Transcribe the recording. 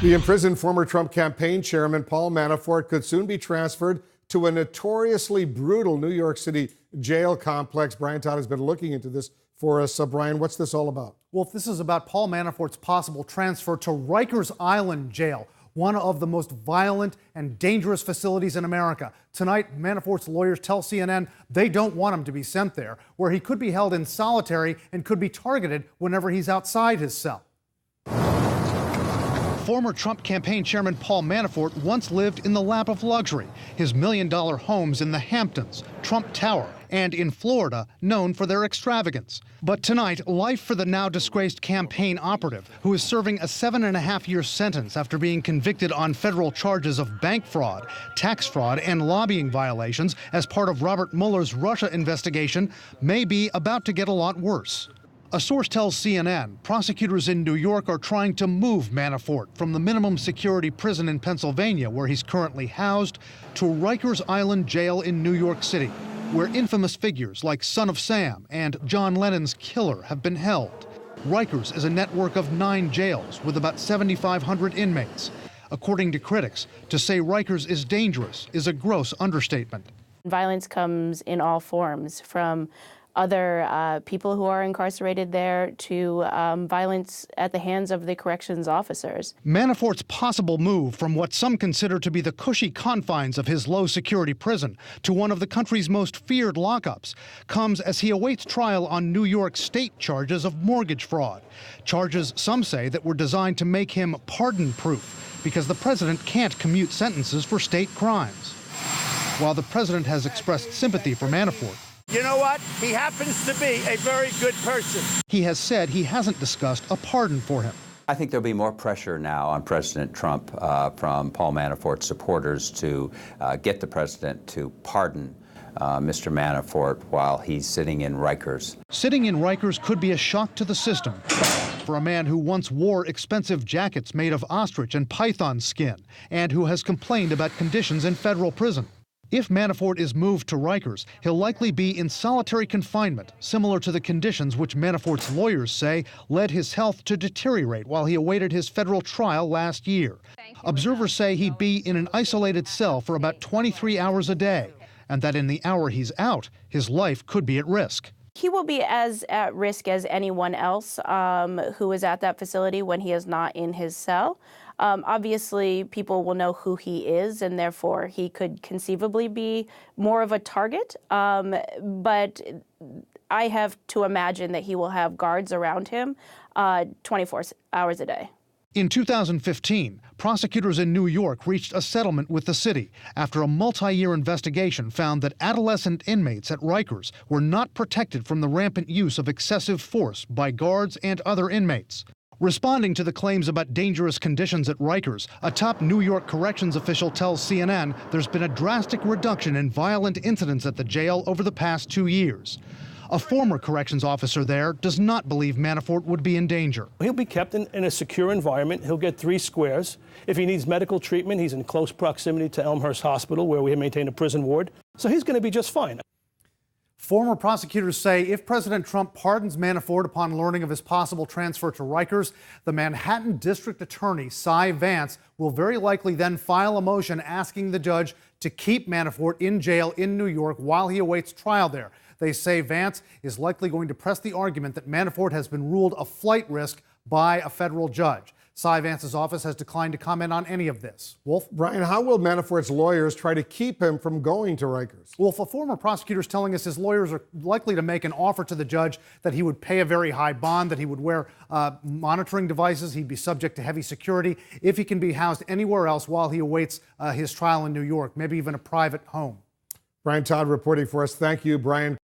The imprisoned former Trump campaign chairman Paul Manafort could soon be transferred to a notoriously brutal New York City jail complex. Brian Todd has been looking into this for us. Brian, what's this all about? Well, this is about Paul Manafort's possible transfer to Rikers Island jail, one of the most violent and dangerous facilities in America. Tonight, Manafort's lawyers tell CNN they don't want him to be sent there, where he could be held in solitary and could be targeted whenever he's outside his cell. Former Trump campaign chairman Paul Manafort once lived in the lap of luxury, his million-dollar homes in the Hamptons, Trump Tower, and in Florida, known for their extravagance. But tonight, life for the now disgraced campaign operative, who is serving a 7.5-year sentence after being convicted on federal charges of bank fraud, tax fraud, and lobbying violations as part of Robert Mueller's Russia investigation, may be about to get a lot worse. A source tells CNN prosecutors in New York are trying to move Manafort from the minimum security prison in Pennsylvania, where he's currently housed, to Rikers Island jail in New York City, where infamous figures like Son of Sam and John Lennon's killer have been held. Rikers is a network of 9 jails with about 7,500 inmates. According to critics, to say Rikers is dangerous is a gross understatement. Violence comes in all forms, from other people who are incarcerated there to violence at the hands of the corrections officers. Manafort's possible move from what some consider to be the cushy confines of his low-security prison to one of the country's most feared lockups comes as he awaits trial on New York state charges of mortgage fraud, charges some say that were designed to make him pardon-proof because the president can't commute sentences for state crimes. While the president has expressed sympathy for Manafort, you know what? He happens to be a very good person. He has said he hasn't discussed a pardon for him. I think there'll be more pressure now on President Trump from Paul Manafort's supporters to get the president to pardon Mr. Manafort while he's sitting in Rikers. Sitting in Rikers could be a shock to the system for a man who once wore expensive jackets made of ostrich and python skin and who has complained about conditions in federal prison. If Manafort is moved to Rikers, he'll likely be in solitary confinement, similar to the conditions which Manafort's lawyers say led his health to deteriorate while he awaited his federal trial last year. Observers say he'd be in an isolated cell for about 23 hours a day, and that in the hour he's out, his life could be at risk. He will be as at risk as anyone else who is at that facility when he is not in his cell. Obviously, people will know who he is, and therefore he could conceivably be more of a target. But I have to imagine that he will have guards around him 24 hours a day. In 2015, prosecutors in New York reached a settlement with the city after a multi-year investigation found that adolescent inmates at Rikers were not protected from the rampant use of excessive force by guards and other inmates. Responding to the claims about dangerous conditions at Rikers, a top New York corrections official tells CNN there's been a drastic reduction in violent incidents at the jail over the past 2 years. A former corrections officer there does not believe Manafort would be in danger. He'll be kept in a secure environment. He'll get 3 squares. If he needs medical treatment, he's in close proximity to Elmhurst Hospital, where we maintain a prison ward. So he's going to be just fine. Former prosecutors say if President Trump pardons Manafort upon learning of his possible transfer to Rikers, the Manhattan District Attorney, Cy Vance, will very likely then file a motion asking the judge to keep Manafort in jail in New York while he awaits trial there. They say Vance is likely going to press the argument that Manafort has been ruled a flight risk by a federal judge. Cy Vance's office has declined to comment on any of this. Wolf? Brian, how will Manafort's lawyers try to keep him from going to Rikers? Wolf, a former prosecutor is telling us his lawyers are likely to make an offer to the judge that he would pay a very high bond, that he would wear monitoring devices, he'd be subject to heavy security if he can be housed anywhere else while he awaits his trial in New York, maybe even a private home. Brian Todd reporting for us. Thank you, Brian.